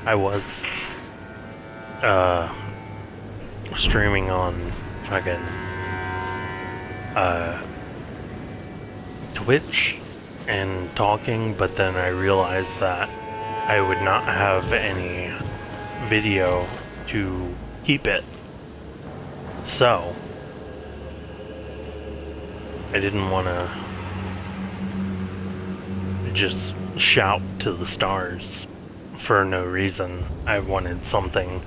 I was uh, streaming on fucking uh, Twitch and talking, but then I realized that I would not have any video to keep it. So, I didn't want to just shout to the stars for no reason. I wanted something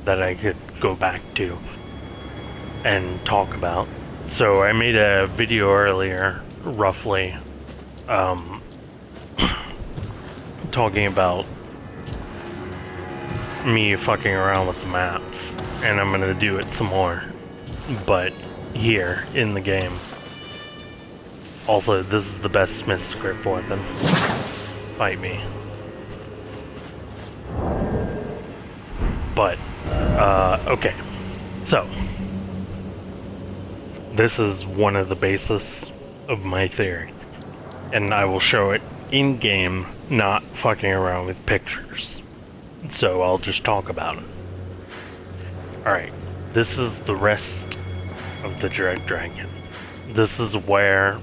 that I could go back to and talk about. So I made a video earlier, roughly, talking about me fucking around with the maps, and I'm gonna do it some more, but here in the game. Also, this is the best Smith script weapon. Fight me. But, okay. So, this is one of the basis of my theory. And I will show it in-game, not fucking around with pictures. So I'll just talk about it. Alright, this is the rest of the Dread Dragon. This is where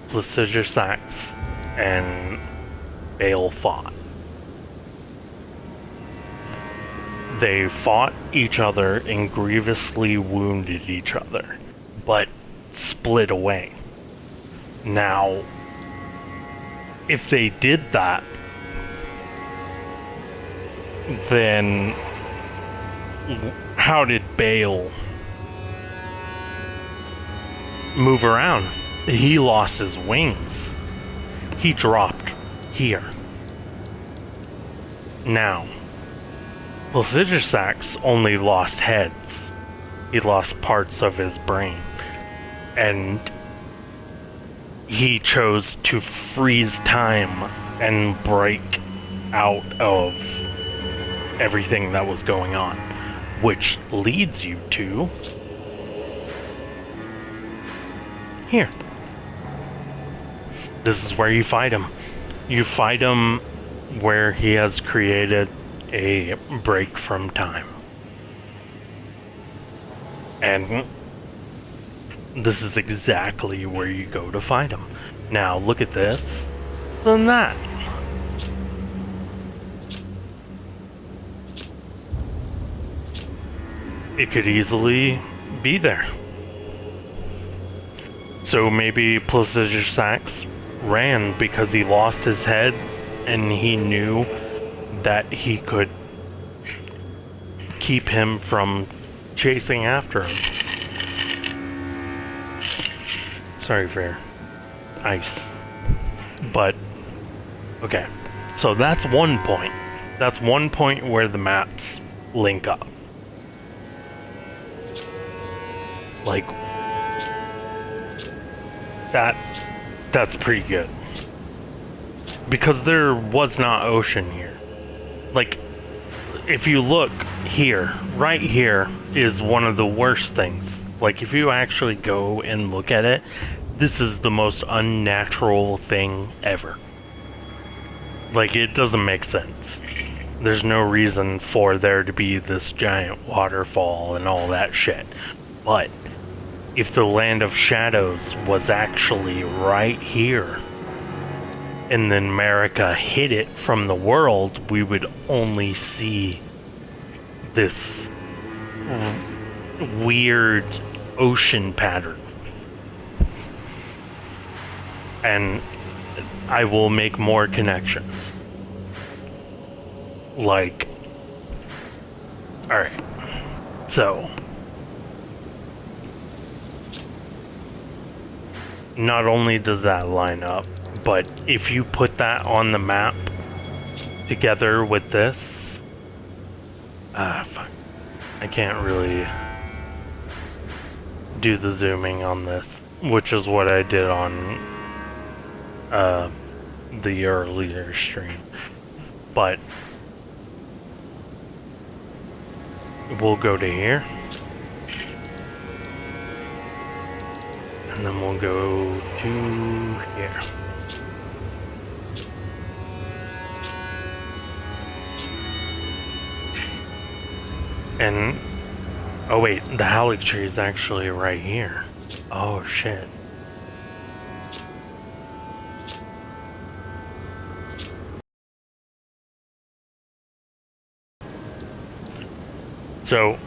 Placidusax and Baal fought. They fought each other and grievously wounded each other, but split away. Now, if they did that, then how did Baal move around? He lost his wings. He dropped here. Now, Placidusax only lost heads. He lost parts of his brain. And he chose to freeze time and break out of everything that was going on. Which leads you to here. This is where you fight him. You fight him where he has created a break from time. And this is exactly where you go to fight him. Now look at this, then that. It could easily be there. So maybe Placidusax ran because he lost his head and he knew that he could keep him from chasing after him. Sorry for ice. But, okay. So that's one point. That's one point where the maps link up. Like, that's pretty good. Because there was not ocean here. Like, if you look here, right here is one of the worst things. Like, if you actually go and look at it, this is the most unnatural thing ever. Like, it doesn't make sense. There's no reason for there to be this giant waterfall and all that shit. But if the Land of Shadows was actually right here, and then America hid it from the world, we would only see this weird ocean pattern. And I will make more connections. Like, alright, so not only does that line up, but if you put that on the map together with this, fuck, I can't really do the zooming on this, which is what I did on the earlier stream. But we'll go to here. And then we'll go to here. And oh wait, the Haligtree is actually right here. Oh shit. So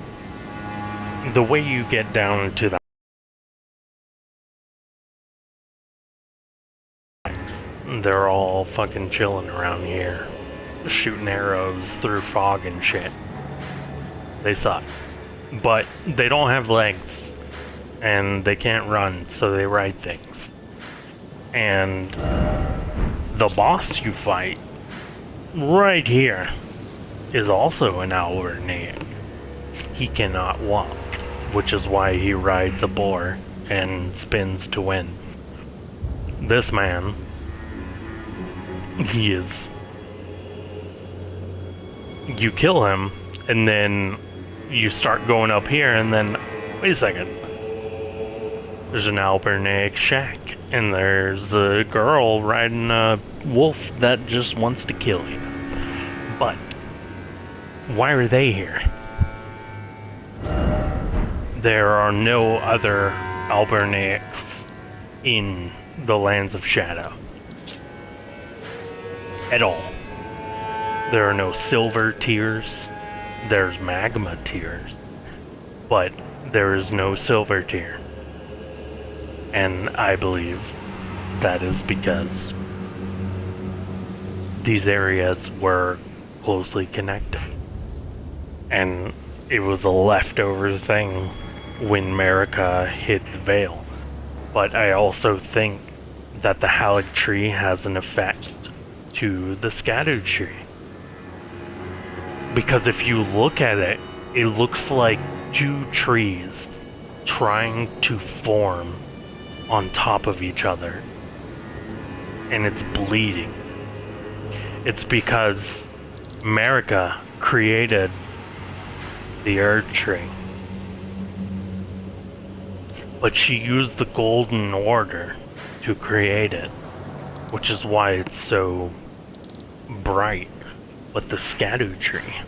the way you get down into the, they're all fucking chilling around here, shooting arrows through fog and shit. They suck. But they don't have legs, and they can't run, so they ride things. And the boss you fight right here is also an Albernic. He cannot walk, which is why he rides a boar and spins to win. This man, he is... You kill him, and then you start going up here, and then... Wait a second. There's an Albernic shack, and there's a girl riding a wolf that just wants to kill you. But, why are they here? There are no other Albernics in the Lands of Shadow. At all. There are no silver tiers. There's magma tiers. But there is no silver tier. And I believe that is because these areas were closely connected. And it was a leftover thing when Marika hid the veil. But I also think that the Haligtree has an effect to the Scadutree. Because if you look at it, it looks like two trees trying to form on top of each other. And it's bleeding. It's because Marika created the Erdtree. But she used the Golden Order to create it, which is why it's so bright. But the Scadutree...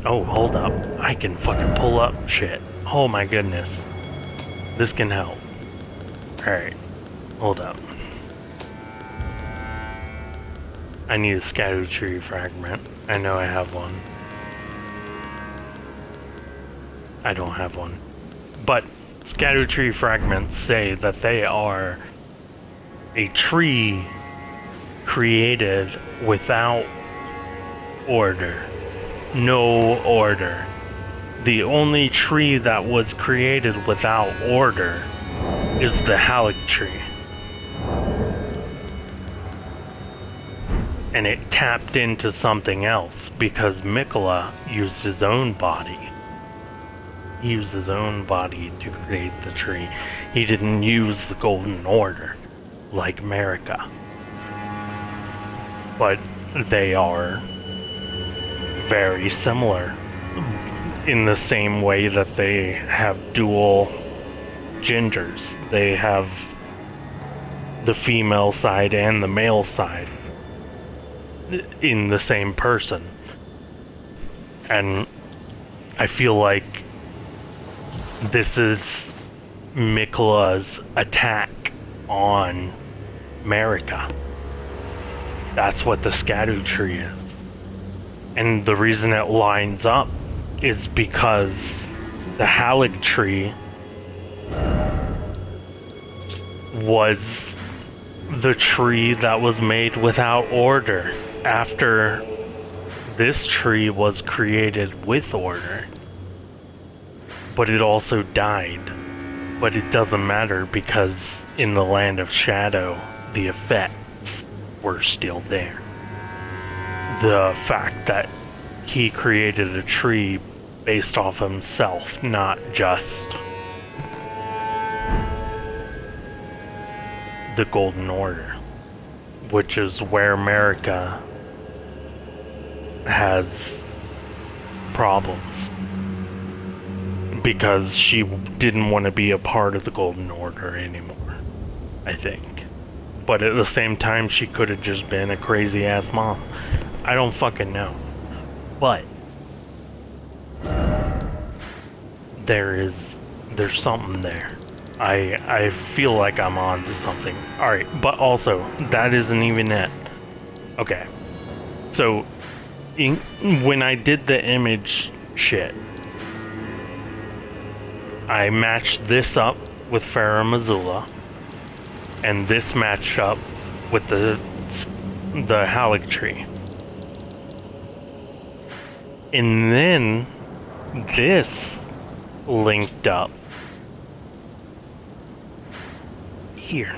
Oh, hold up. I can fucking pull up shit. Oh my goodness. This can help. Alright. Hold up. I need a Scadutree fragment. I know I have one. I don't have one. But Scadutree fragments say that they are a tree created without order. No order. The only tree that was created without order is the Haligtree. And it tapped into something else because Miquella used his own body. He used his own body to create the tree. He didn't use the Golden Order like Marika. But they are very similar in the same way that they have dual genders. They have the female side and the male side in the same person. And I feel like this is Miquella's attack on Marika. That's what the Scadutree is. And the reason it lines up is because the Haligtree was the tree that was made without order after this tree was created with order. But it also died. But it doesn't matter because in the Land of Shadow, the effects were still there. The fact that he created a tree based off himself, not just the Golden Order, which is where Marika has problems. Because she didn't want to be a part of the Golden Order anymore, I think. But at the same time, she could have just been a crazy-ass mom. I don't fucking know. But there's something there. I feel like I'm on to something. Alright, but also, that isn't even it. Okay. So, when I did the image shit, I matched this up with Farah Missoula, and this matched up with the Haligtree. And then this linked up here.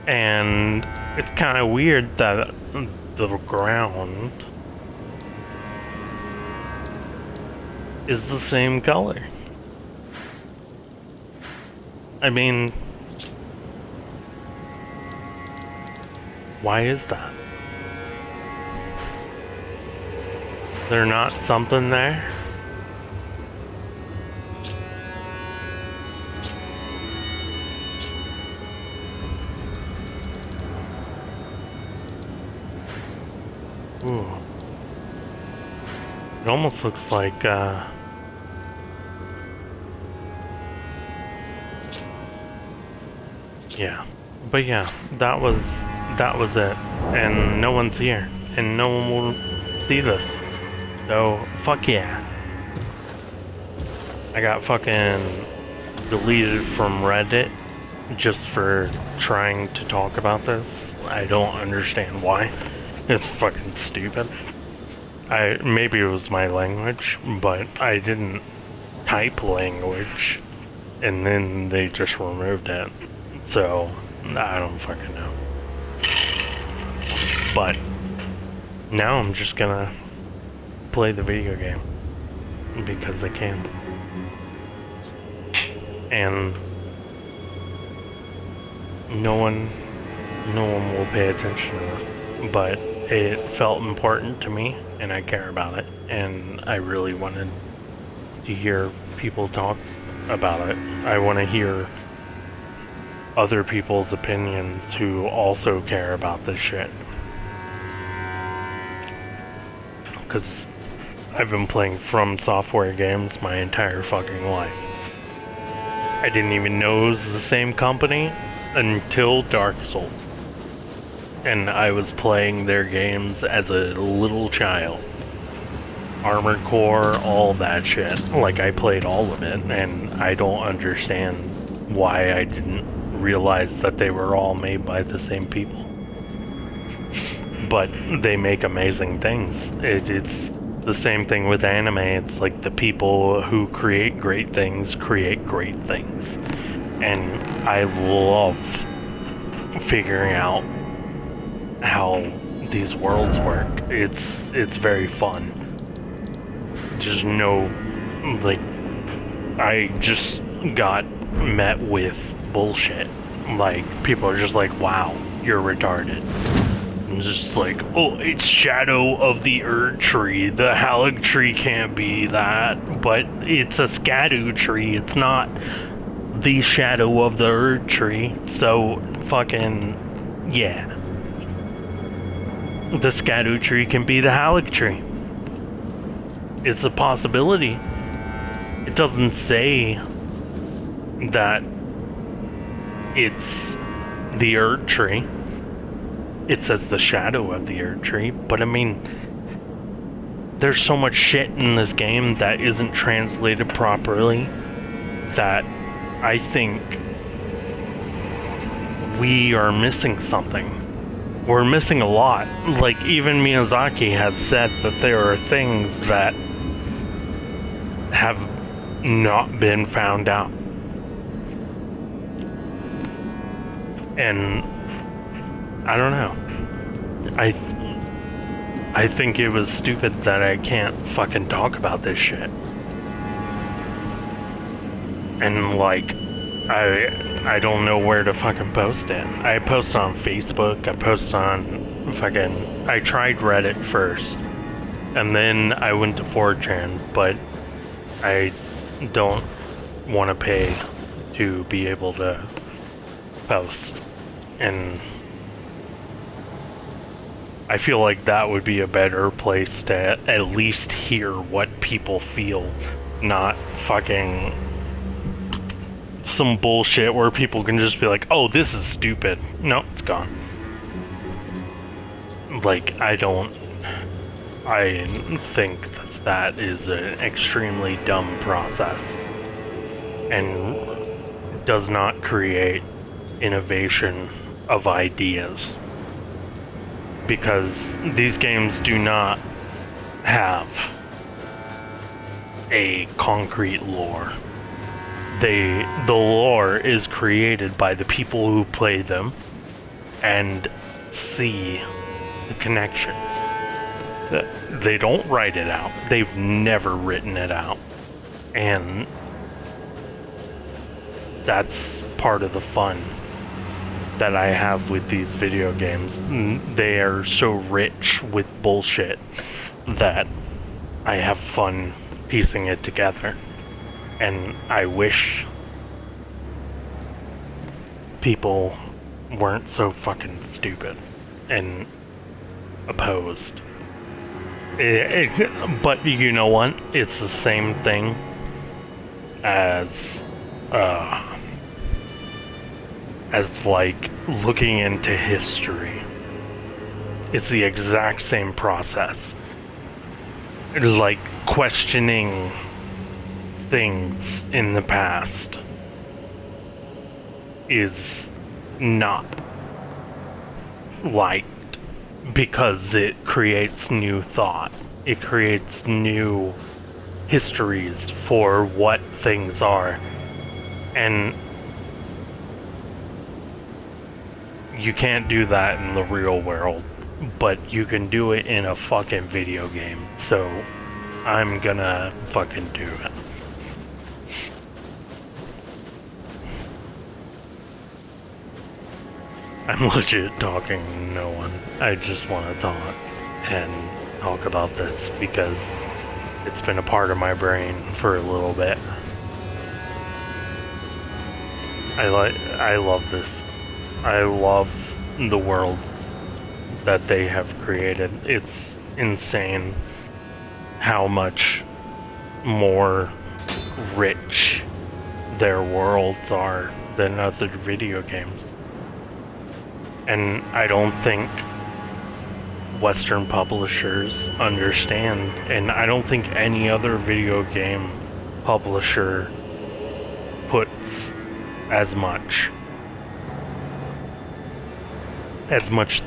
And it's kind of weird that the ground is the same color. I mean, why is that? There not something there? Ooh. It almost looks like, yeah. But yeah, that was it. And no one's here. And no one will see this. So, fuck yeah. I got fucking deleted from Reddit just for trying to talk about this. I don't understand why. It's fucking stupid. Maybe it was my language, but I didn't type language, and then they just removed it. So, I don't fucking know. But, now I'm just gonna play the video game. Because I can. And no one will pay attention to this. But it felt important to me, and I care about it, and I really wanted to hear people talk about it. I want to hear other people's opinions who also care about this shit. Because I've been playing From Software games my entire fucking life. I didn't even know it was the same company until Dark Souls. And I was playing their games as a little child. Armored Core, all that shit. Like, I played all of it, and I don't understand why I didn't realize that they were all made by the same people. But they make amazing things. It's the same thing with anime. It's like the people who create great things. And I love figuring out how these worlds work. It's very fun. There's no, like, I just got met with bullshit. Like, people are just like, wow, you're retarded. I'm just like, oh, it's Shadow of the Erdtree. The Haligtree can't be that, but it's a Scadutree. It's not the Shadow of the Erdtree. So, fucking, yeah. The Scadutree can be the Haligtree. It's a possibility. It doesn't say that it's the Erdtree. It says the Shadow of the Erdtree, but I mean, there's so much shit in this game that isn't translated properly that I think we are missing something. We're missing a lot. Like, even Miyazaki has said that there are things that have not been found out. And I don't know. I think it was stupid that I can't fucking talk about this shit. And like, I don't know where to fucking post it. I post on Facebook, I post on fucking, I tried Reddit first, and then I went to 4chan, but I don't want to pay to be able to post. And I feel like that would be a better place to at least hear what people feel, not fucking some bullshit where people can just be like, oh, this is stupid. No, it's gone. Like, I think that is an extremely dumb process and does not create innovation of ideas, because these games do not have a concrete lore. The lore is created by the people who play them and see the connections. They don't write it out. They've never written it out. And that's part of the fun that I have with these video games. They are so rich with bullshit that I have fun piecing it together. And I wish people weren't so fucking stupid and opposed. But you know what? It's the same thing as like looking into history. It's the exact same process. Like questioning things in the past is not liked because it creates new thought. It creates new histories for what things are. And you can't do that in the real world, but you can do it in a fucking video game. So I'm gonna fucking do it. I'm legit talking to no one. I just want to talk and talk about this because it's been a part of my brain for a little bit. I love this. I love the worlds that they have created. It's insane how much more rich their worlds are than other video games. And I don't think Western publishers understand, and I don't think any other video game publisher puts as much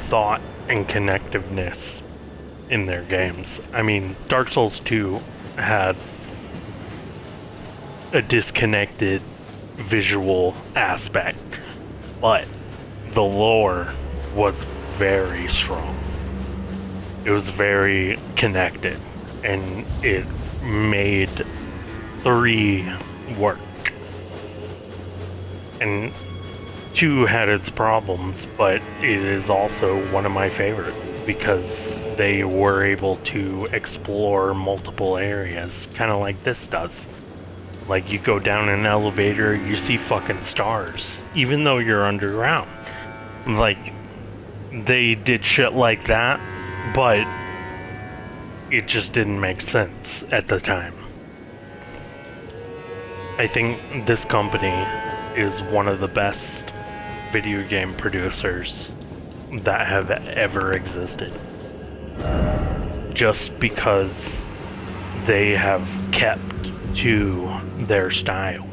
thought and connectiveness in their games. I mean, Dark Souls 2 had a disconnected visual aspect, but the lore was very strong. It was very connected, and it made 3 work. And 2 had its problems, but it is also one of my favorites because they were able to explore multiple areas, kind of like this does. Like, you go down an elevator, you see fucking stars, even though you're underground. Like, they did shit like that, but it just didn't make sense at the time. I think this company is one of the best video game producers that have ever existed. Just because they have kept to their style.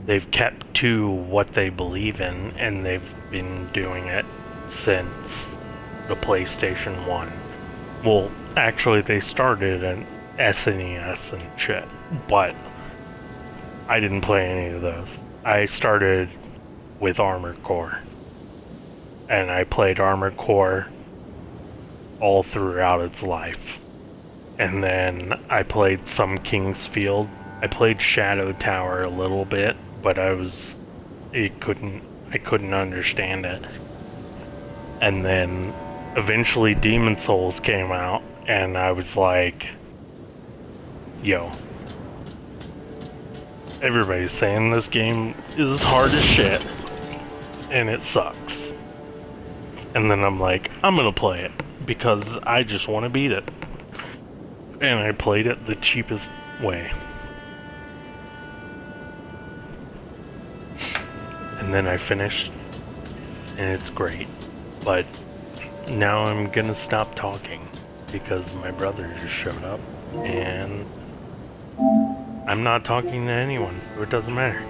They've kept to what they believe in, and they've been doing it since the PlayStation 1. Well, actually, they started in SNES and shit, but I didn't play any of those. I started with Armored Core, and I played Armored Core all throughout its life. And then I played some King's Field. I played Shadow Tower a little bit, but I couldn't understand it. And then eventually Demon Souls came out, and I was like, yo, everybody's saying this game is hard as shit, and it sucks. And then I'm like, I'm gonna play it, because I just want to beat it. And I played it the cheapest way. And then I finished, and it's great. But now I'm gonna stop talking because my brother just showed up, and I'm not talking to anyone, so it doesn't matter.